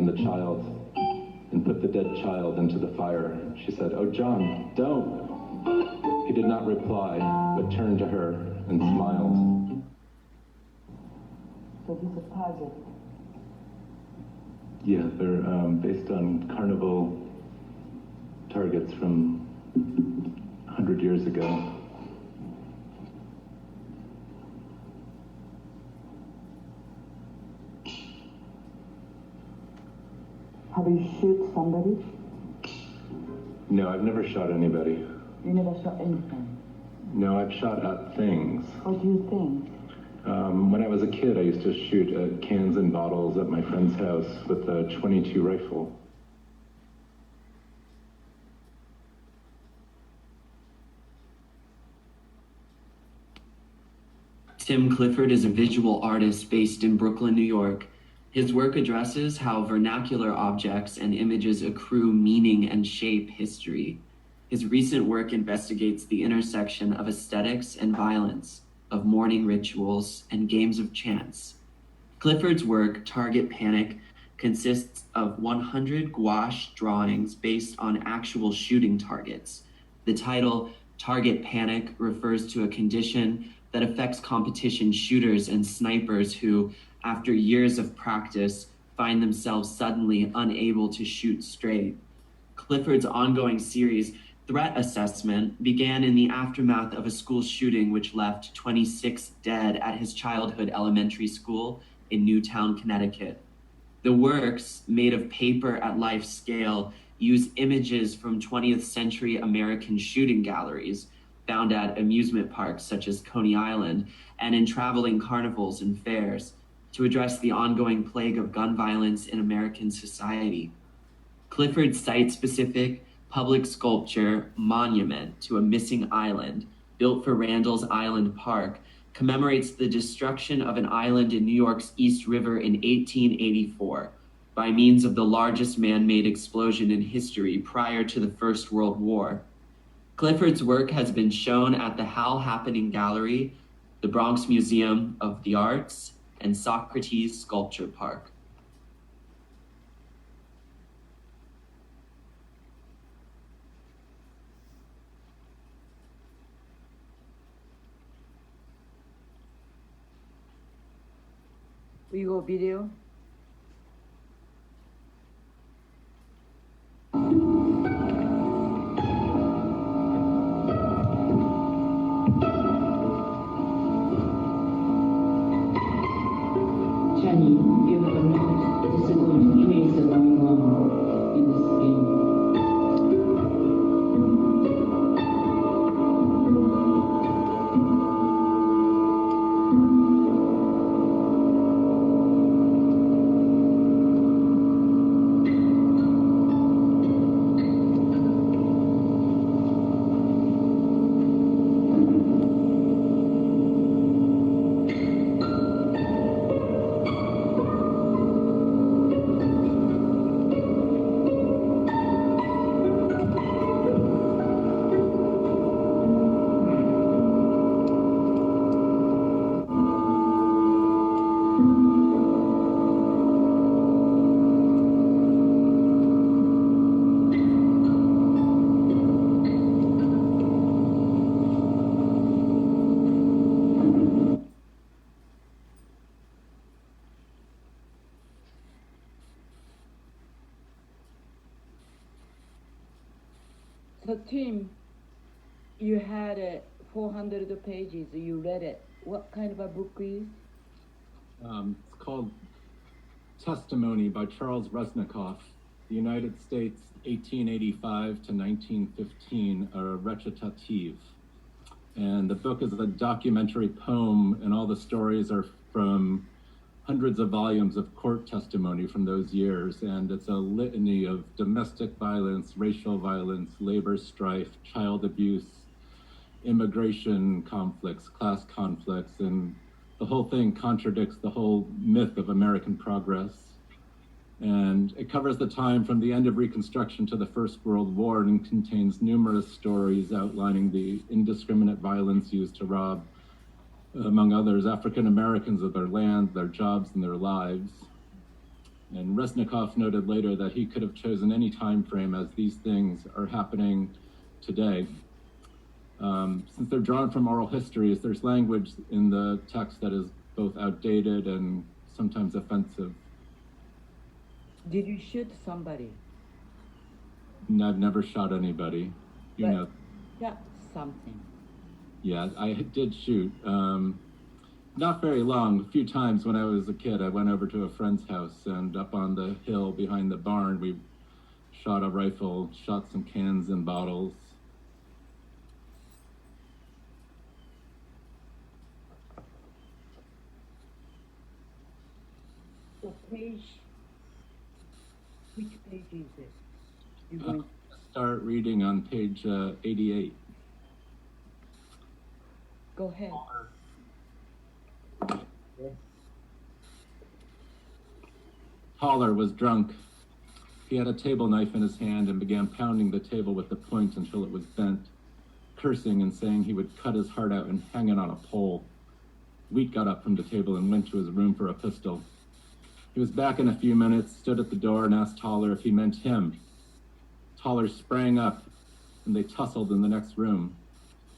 and the child and put the dead child into the fire. She said, "Oh, John, don't." He did not reply, but turned to her and smiled. So these are targets? Yeah, they're based on carnival targets from 100 years ago. Have you shoot somebody? No, I've never shot anybody. You never shot anything? No, I've shot at things. What do you think? When I was a kid, I used to shoot at cans and bottles at my friend's house with a .22 rifle. Tim Clifford is a visual artist based in Brooklyn, New York. His work addresses how vernacular objects and images accrue meaning and shape history. His recent work investigates the intersection of aesthetics and violence, of mourning rituals and games of chance. Clifford's work, Target Panic, consists of 100 gouache drawings based on actual shooting targets. The title, Target Panic, refers to a condition that affects competition shooters and snipers who, after years of practice, find themselves suddenly unable to shoot straight. Clifford's ongoing series, Threat Assessment, began in the aftermath of a school shooting which left 26 dead at his childhood elementary school in Newtown, Connecticut. The works, made of paper at life scale, use images from 20th century American shooting galleries found at amusement parks such as Coney Island and in traveling carnivals and fairs to address the ongoing plague of gun violence in American society. Clifford's site-specific public sculpture monument to a missing island, built for Randall's Island Park, commemorates the destruction of an island in New York's East River in 1884 by means of the largest man-made explosion in history prior to the First World War. Clifford's work has been shown at the Hal Happening Gallery, the Bronx Museum of the Arts, and Socrates Sculpture Park. We go video. Jenny, you have a note. This is going to trace the going on in this game. So Tim, you had 400 pages, you read it. What kind of a book is? It's called Testimony by Charles Resnikoff, the United States, 1885 to 1915, a recitative. And the book is a documentary poem, and all the stories are from hundreds of volumes of court testimony from those years. And it's a litany of domestic violence, racial violence, labor strife, child abuse, immigration conflicts, class conflicts, and the whole thing contradicts the whole myth of American progress. And it covers the time from the end of Reconstruction to the First World War and contains numerous stories outlining the indiscriminate violence used to rob, among others, African Americans of their land, their jobs, and their lives. And Resnikov noted later that he could have chosen any time frame as these things are happening today. Since they're drawn from oral histories, there's language in the text that is both outdated and sometimes offensive. Did you shoot somebody? And I've never shot anybody. You But- know, Shot something. yeah, I did shoot. Not very long. A few times when I was a kid, I went over to a friend's house, and up on the hill behind the barn, we shot a rifle, shot some cans and bottles. So which page is it? You Uh, going Start reading on page 88. go ahead. Haller was drunk. He had a table knife in his hand and began pounding the table with the point until it was bent, cursing and saying he would cut his heart out and hang it on a pole. Wheat got up from the table and went to his room for a pistol. He was back in a few minutes, stood at the door, and asked Haller if he meant him. Haller sprang up, and they tussled in the next room.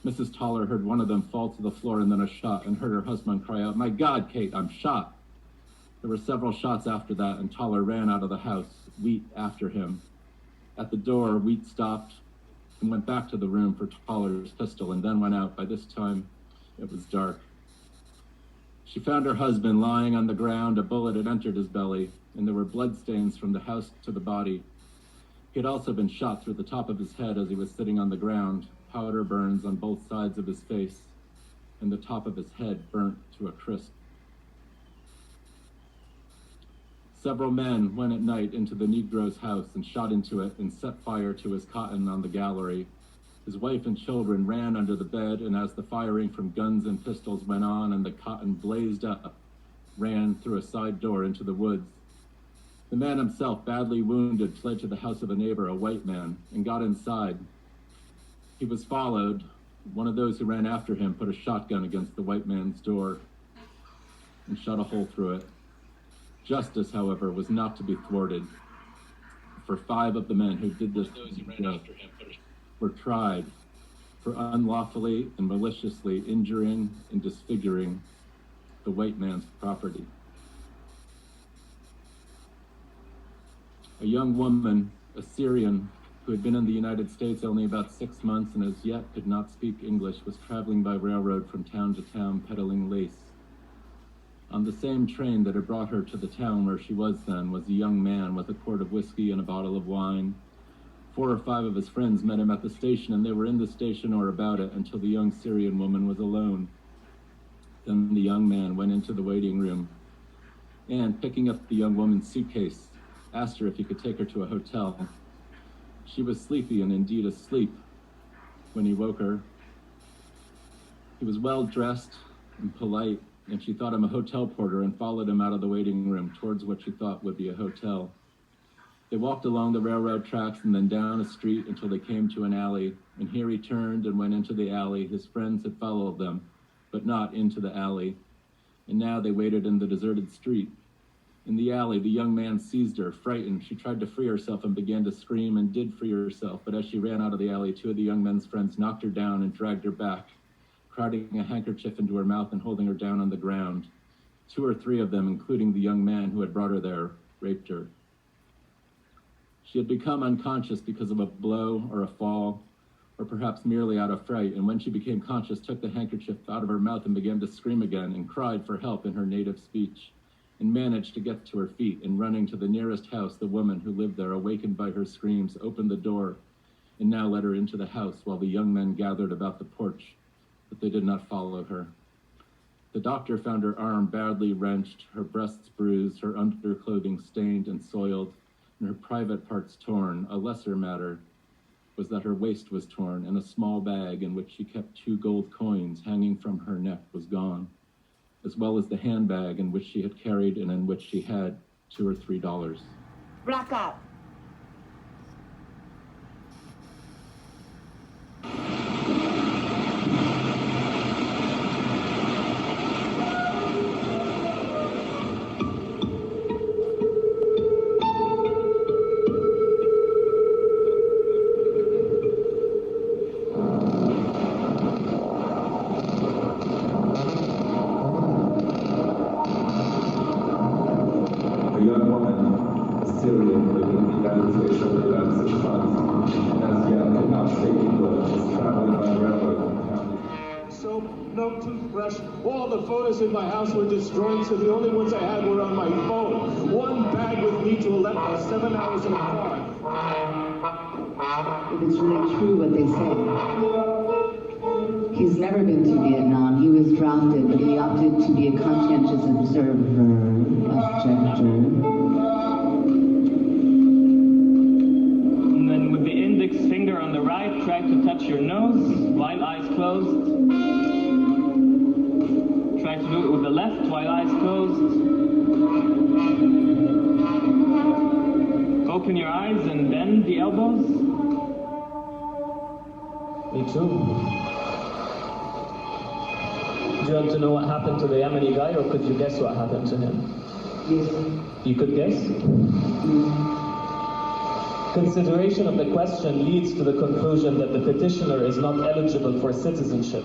Mrs. Haller heard one of them fall to the floor and then a shot, and heard her husband cry out, "My God, Kate, I'm shot." There were several shots after that, and Haller ran out of the house, Wheat after him. At the door, Wheat stopped and went back to the room for Haller's pistol, and then went out. By this time, it was dark. She found her husband lying on the ground. A bullet had entered his belly, and there were bloodstains from the house to the body. He had also been shot through the top of his head as he was sitting on the ground, powder burns on both sides of his face, and the top of his head burnt to a crisp. Several men went at night into the Negro's house and shot into it and set fire to his cotton on the gallery. His wife and children ran under the bed, and as the firing from guns and pistols went on and the cotton blazed up, ran through a side door into the woods. The man himself, badly wounded, fled to the house of a neighbor, a white man, and got inside. He was followed. One of those who ran after him put a shotgun against the white man's door and shot a hole through it. Justice, however, was not to be thwarted, for 5 of the men who did this were tried for unlawfully and maliciously injuring and disfiguring the white man's property. A young woman, a Syrian, who had been in the United States only about 6 months and as yet could not speak English, was traveling by railroad from town to town peddling lace. On the same train that had brought her to the town where she was then was a young man with a quart of whiskey and a bottle of wine. 4 or 5 of his friends met him at the station, and they were in the station or about it until the young Syrian woman was alone. Then the young man went into the waiting room and, picking up the young woman's suitcase, asked her if he could take her to a hotel. She was sleepy and indeed asleep when he woke her. He was well dressed and polite, and she thought him a hotel porter and followed him out of the waiting room towards what she thought would be a hotel. They walked along the railroad tracks and then down a street until they came to an alley, and here he turned and went into the alley. His friends had followed them, but not into the alley, and now they waited in the deserted street. In the alley, the young man seized her, frightened. She tried to free herself and began to scream and did free herself, but as she ran out of the alley, 2 of the young men's friends knocked her down and dragged her back, crowding a handkerchief into her mouth and holding her down on the ground. 2 or 3 of them, including the young man who had brought her there, raped her. She had become unconscious because of a blow or a fall, or perhaps merely out of fright, and when she became conscious, took the handkerchief out of her mouth and began to scream again and cried for help in her native speech, and managed to get to her feet, and running to the nearest house, the woman who lived there, awakened by her screams, opened the door and now led her into the house while the young men gathered about the porch, but they did not follow her. The doctor found her arm badly wrenched, her breasts bruised, her underclothing stained and soiled, and her private parts torn. A lesser matter was that her waist was torn, and a small bag in which she kept 2 gold coins hanging from her neck was gone, as well as the handbag in which she had carried and in which she had $2 or $3. Blackout. young woman, a Syrian living in the United States over the last 6 months, and as yet could not speak English, is traveling by railroad from town. Soap, no toothbrush, all the photos in my house were destroyed, so the only ones I had were on my phone. One bag with me to Aleppo, 7 hours in a car. If it's really true what they say. He's never been to Vietnam. He was drafted, but he opted to be a conscientious objector. And then with the index finger on the right, try to touch your nose while eyes closed. Try to do it with the left while eyes closed. Open your eyes and bend the elbows. Me too. Do you want to know what happened to the Yemeni guy, or could you guess what happened to him? Yes. You could guess? Consideration of the question leads to the conclusion that the petitioner is not eligible for citizenship.